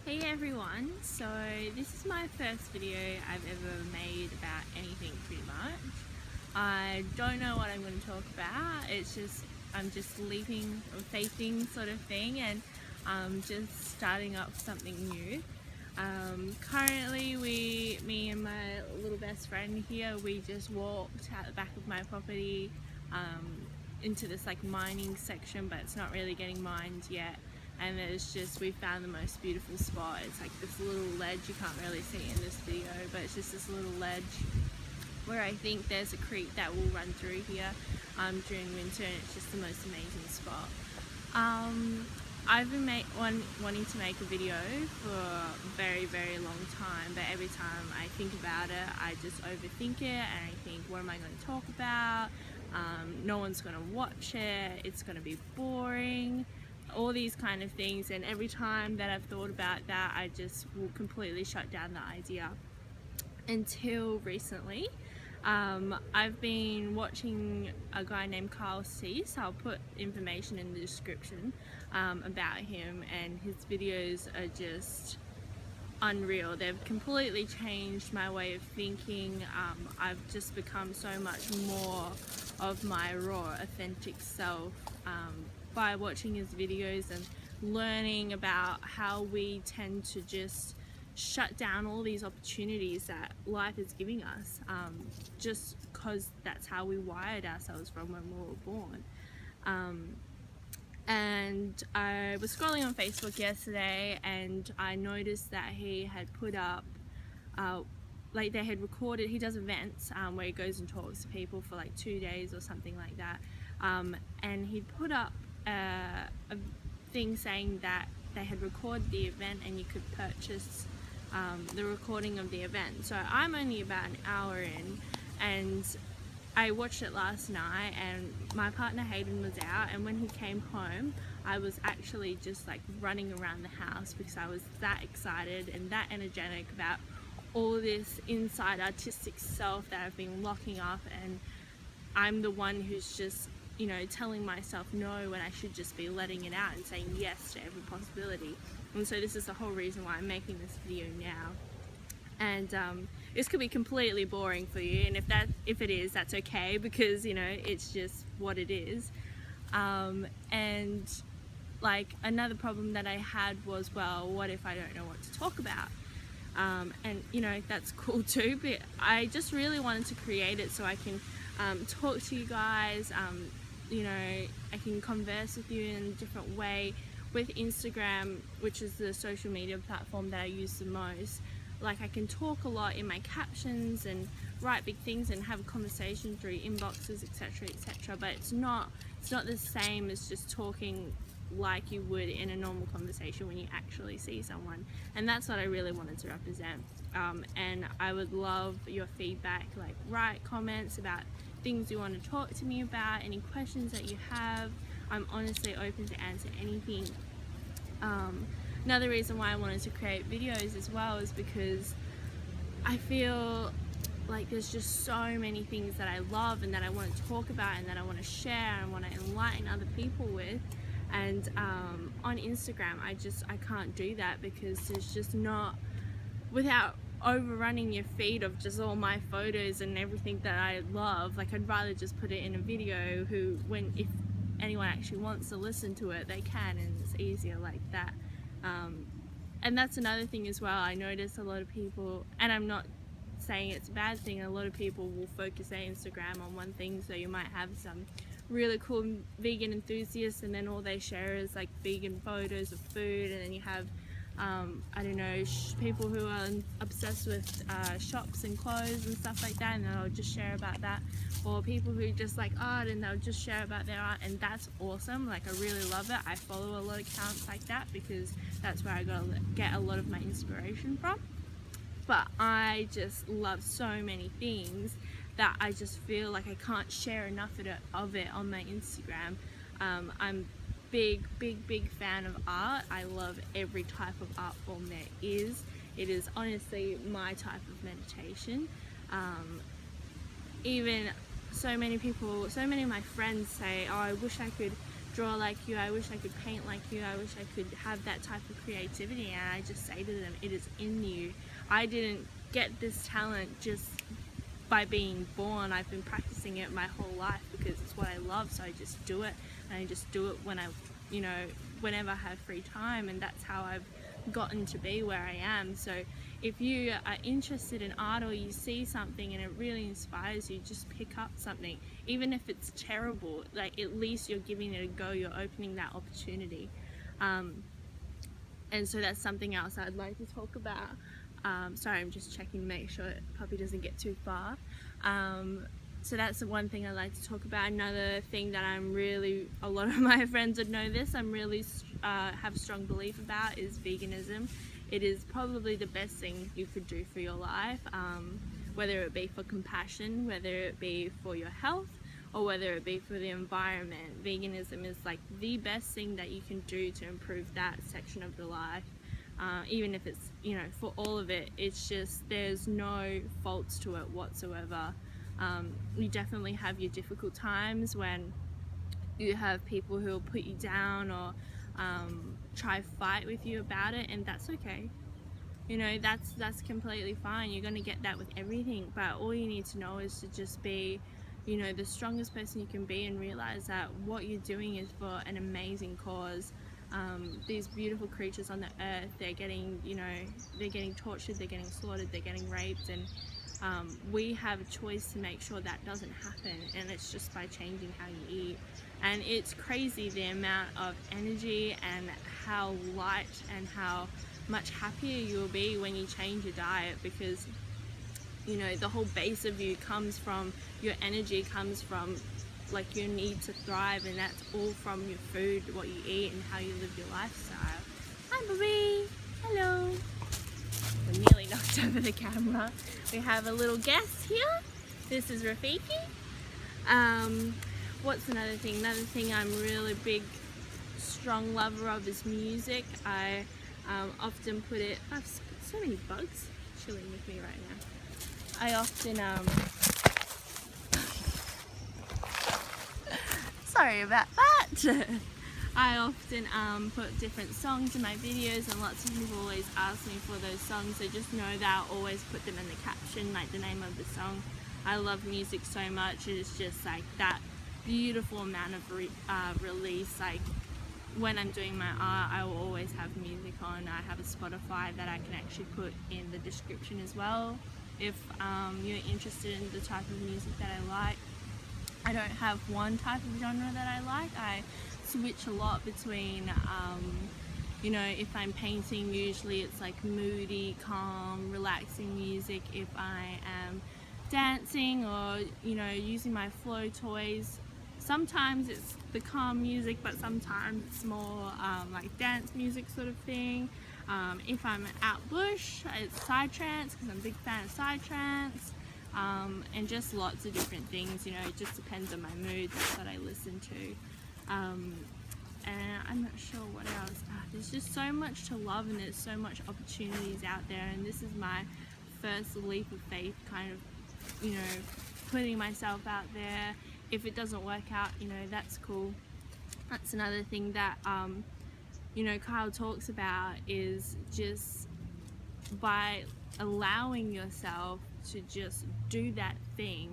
Hey everyone, so this is my first video I've ever made about anything pretty much. I don't know what I'm going to talk about, I'm just leaping or faithing sort of thing, and just starting up something new. Currently me and my little best friend here, we just walked out the back of my property into this like mining section, but it's not really getting mined yet. And we found the most beautiful spot. It's like this little ledge, you can't really see it in this video, but it's just this little ledge where I think there's a creek that will run through here during winter, and it's just the most amazing spot. I've been wanting to make a video for a very, very long time, but every time I think about it, I just overthink it, and I think, what am I going to talk about? No one's going to watch it, it's going to be boring, all these kind of things. And every time that I've thought about that, I just will completely shut down the idea. Until recently, I've been watching a guy named Carl Cease. I'll put information in the description about him, and his videos are just unreal. They've completely changed my way of thinking. I've just become so much more of my raw, authentic self by watching his videos and learning about how we tend to just shut down all these opportunities that life is giving us, just because that's how we wired ourselves from when we were born. And I was scrolling on Facebook yesterday, and I noticed that he had put up like they had recorded, he does events where he goes and talks to people for like 2 days or something like that, and he put up a thing saying that they had recorded the event and you could purchase the recording of the event. So I'm only about an hour in, and I watched it last night, and my partner Hayden was out, and when he came home I was actually just like running around the house because I was that excited and that energetic about all this inside artistic self that I've been locking up, and I'm the one who's just, you know, telling myself no when I should just be letting it out and saying yes to every possibility. And so this is the whole reason why I'm making this video now. And this could be completely boring for you, and if it is, that's okay, because, you know, it's just what it is. And like, another problem that I had was, well, what if I don't know what to talk about? And you know, that's cool too, but I just really wanted to create it so I can talk to you guys, you know, I can converse with you in a different way. With Instagram, which is the social media platform that I use the most, like, I can talk a lot in my captions and write big things and have a conversation through inboxes, etc, etc, but it's not the same as just talking like you would in a normal conversation when you actually see someone. And that's what I really wanted to represent. And I would love your feedback, like write comments about things you want to talk to me about, any questions that you have. I'm honestly open to answer anything. Another reason why I wanted to create videos as well is because I feel like there's just so many things that I love and that I want to talk about and that I want to share and want to enlighten other people with. And on Instagram, I can't do that because there's just not, without overrunning your feed of just all my photos and everything that I love. Like, I'd rather just put it in a video if anyone actually wants to listen to it, they can, and it's easier like that. And that's another thing as well. I notice a lot of people, and I'm not saying it's a bad thing, a lot of people will focus their Instagram on one thing. So you might have some really cool vegan enthusiasts, and then all they share is like vegan photos of food, and then you have I don't know, people who are obsessed with shops and clothes and stuff like that, and they'll just share about that. Or people who just like art, and they'll just share about their art, and that's awesome. Like, I really love it. I follow a lot of accounts like that because that's where I get a lot of my inspiration from. But I just love so many things that I just feel like I can't share enough of it on my Instagram. I'm big fan of art. I love every type of art form there is. It is honestly my type of meditation. Even so many of my friends say, oh, I wish I could draw like you, I wish I could paint like you, I wish I could have that type of creativity. And I just say to them, it is in you. I didn't get this talent just by being born. I've been practicing it my whole life because it's what I love, so I just do it, and I just do it when I, you know, whenever I have free time, and that's how I've gotten to be where I am. So if you are interested in art, or you see something and it really inspires you, just pick up something, even if it's terrible. Like, at least you're giving it a go, you're opening that opportunity. And so that's something else I'd like to talk about. Sorry, I'm just checking to make sure puppy doesn't get too far. So that's the one thing I like to talk about. Another thing that I'm really, a lot of my friends would know this, I'm really have a strong belief about, is veganism. It is probably the best thing you could do for your life, whether it be for compassion, whether it be for your health, or whether it be for the environment. Veganism is like the best thing that you can do to improve that section of your life. Even if it's, you know, for all of it, it's just, there's no faults to it whatsoever. You definitely have your difficult times when you have people who will put you down, or try fight with you about it, and that's okay. You know, that's completely fine. You're gonna get that with everything, but all you need to know is to just be, you know, the strongest person you can be, and realize that what you're doing is for an amazing cause. These beautiful creatures on the earth, they're getting, you know, they're getting tortured, they're getting slaughtered, they're getting raped, and we have a choice to make sure that doesn't happen, and it's just by changing how you eat. And it's crazy the amount of energy and how light and how much happier you'll be when you change your diet, because, you know, the whole base of you comes from, your energy comes from like your need to thrive, and that's all from your food, what you eat, and how you live your lifestyle. Hi, Bobby. Hello. I nearly knocked over the camera. We have a little guest here. This is Rafiki. What's another thing? Another thing I'm really big, strong lover of is music. I often put it, I've got so many bugs chilling with me right now. I often, sorry about that. I often put different songs in my videos, and lots of people always ask me for those songs, so just know that I'll always put them in the caption, like the name of the song. I love music so much. It's just like that beautiful amount of release. Like, when I'm doing my art, I will always have music on. I have a Spotify that I can actually put in the description as well, if you're interested in the type of music that I like. I don't have one type of genre that I like. I switch a lot between, you know, if I'm painting, usually it's like moody, calm, relaxing music. If I am dancing, or, you know, using my flow toys, sometimes it's the calm music, but sometimes it's more like dance music sort of thing. If I'm out bush, it's psytrance, because I'm a big fan of psytrance. And just lots of different things, you know, it just depends on my mood. That's what I listen to. And I'm not sure what else. There's just so much to love, and there's so much opportunities out there, and this is my first leap of faith, kind of, you know, putting myself out there. If it doesn't work out, you know, that's cool. That's another thing that you know, Kyle talks about, is just by allowing yourself to just do that thing,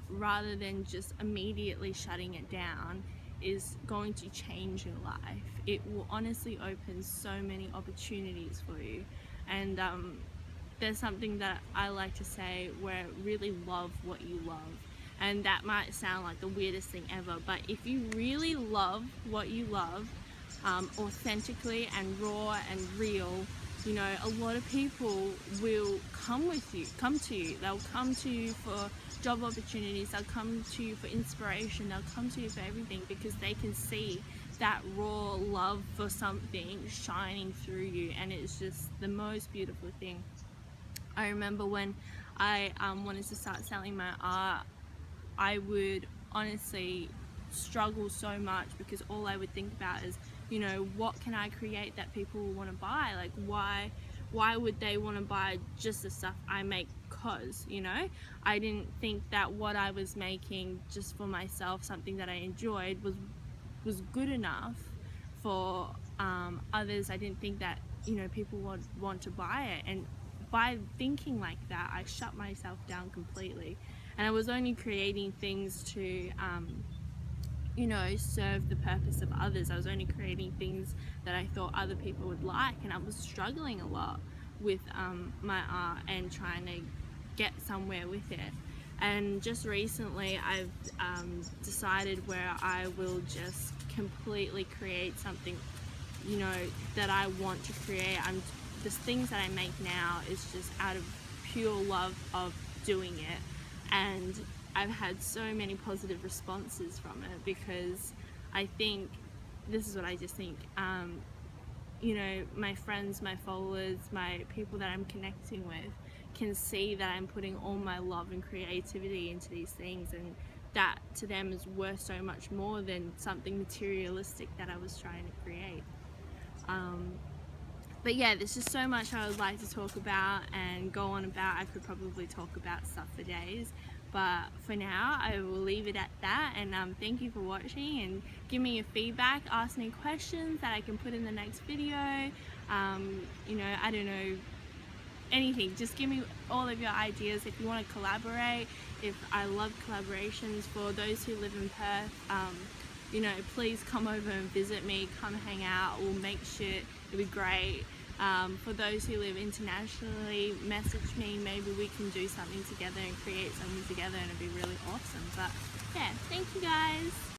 rather than just immediately shutting it down, is going to change your life. It will honestly open so many opportunities for you. And there's something that I like to say, where really love what you love. And that might sound like the weirdest thing ever, but if you really love what you love, authentically and raw and real, you know, a lot of people will come to you. They'll come to you for job opportunities, they'll come to you for inspiration, they'll come to you for everything, because they can see that raw love for something shining through you, and it's just the most beautiful thing. I remember when I wanted to start selling my art, I would honestly struggle so much, because all I would think about is, you know, what can I create that people will want to buy? Like, why would they want to buy just the stuff I make? Cause, you know, I didn't think that what I was making just for myself, something that I enjoyed, was was good enough for others. I didn't think that, you know, people would want to buy it, and by thinking like that, I shut myself down completely, and I was only creating things to you know, serve the purpose of others. I was only creating things that I thought other people would like, and I was struggling a lot with my art and trying to get somewhere with it. And just recently I've decided where I will just completely create something, you know, that I want to create. The things that I make now is just out of pure love of doing it, and I've had so many positive responses from it, because I think, this is what I just think, you know, my friends, my followers, my people that I'm connecting with can see that I'm putting all my love and creativity into these things, and that to them is worth so much more than something materialistic that I was trying to create. But yeah, there's just so much I would like to talk about and go on about. I could probably talk about stuff for days, but for now I will leave it at that. And thank you for watching, and give me your feedback, ask me questions that I can put in the next video. You know, I don't know, anything, just give me all of your ideas. If you want to collaborate, if I love collaborations. For those who live in Perth, you know, please come over and visit me, come hang out, we'll make shit, it'll be great. For those who live internationally, message me, maybe we can do something together and create something together, and it'd be really awesome. But yeah, thank you guys.